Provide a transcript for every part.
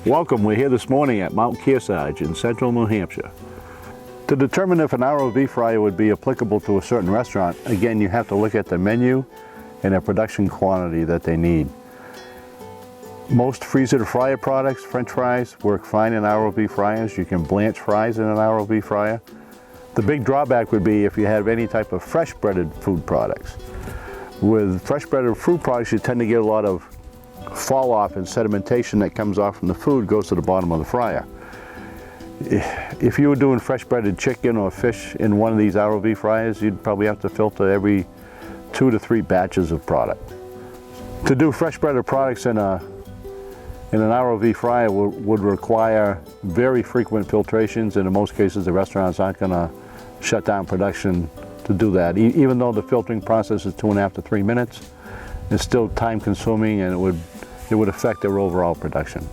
Welcome, we're here this morning at Mount Kearsarge in central New Hampshire. To determine if an ROV fryer would be applicable to a certain restaurant, again, you have to look at the menu and the production quantity that they need. Most freezer to fryer products, French fries, work fine in ROV fryers. You can blanch fries in an ROV fryer. The big drawback would be if you have any type of fresh breaded food products. With fresh breaded food products, you tend to get a lot of fall off and sedimentation that comes off from the food goes to the bottom of the fryer. If you were doing fresh breaded chicken or fish in one of these ROV fryers, you'd probably have to filter every 2 to 3 batches of product. To do fresh breaded products in an ROV fryer would require very frequent filtrations, and in most cases the restaurants aren't going to shut down production to do that. Even though the filtering process is 2.5 to 3 minutes, it's still time consuming and it would affect their overall production.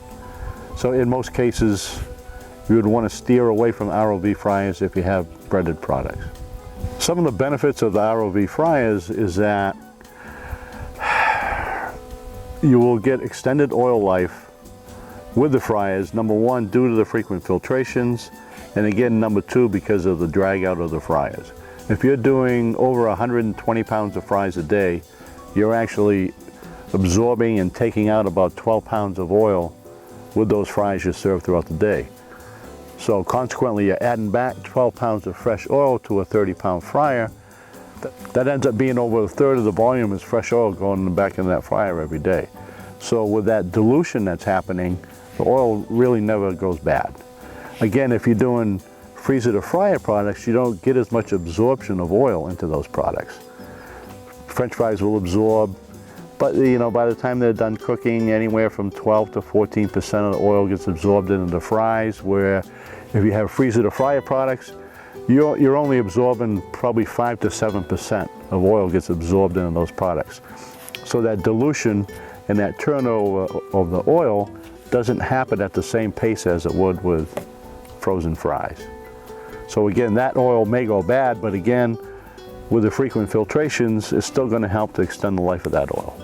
So in most cases, you would want to steer away from ROV fryers if you have breaded products. Some of the benefits of the ROV fryers is that you will get extended oil life with the fryers, number one, due to the frequent filtrations, and again, number two, because of the drag out of the fryers. If you're doing over 120 pounds of fries a day, you're actually absorbing and taking out about 12 pounds of oil with those fries you serve throughout the day. So consequently, you're adding back 12 pounds of fresh oil to a 30-pound fryer. That ends up being over a third of the volume is fresh oil going back into that fryer every day. So with that dilution that's happening, the oil really never goes bad. Again, if you're doing freezer to fryer products, you don't get as much absorption of oil into those products. French fries will absorb, but by the time they're done cooking, anywhere from 12 to 14% of the oil gets absorbed into the fries, where if you have freezer to fryer products, you're only absorbing probably 5 to 7% of oil gets absorbed into those products. So that dilution and that turnover of the oil doesn't happen at the same pace as it would with frozen fries. So again, that oil may go bad, but again, with the frequent filtrations, it's still going to help to extend the life of that oil.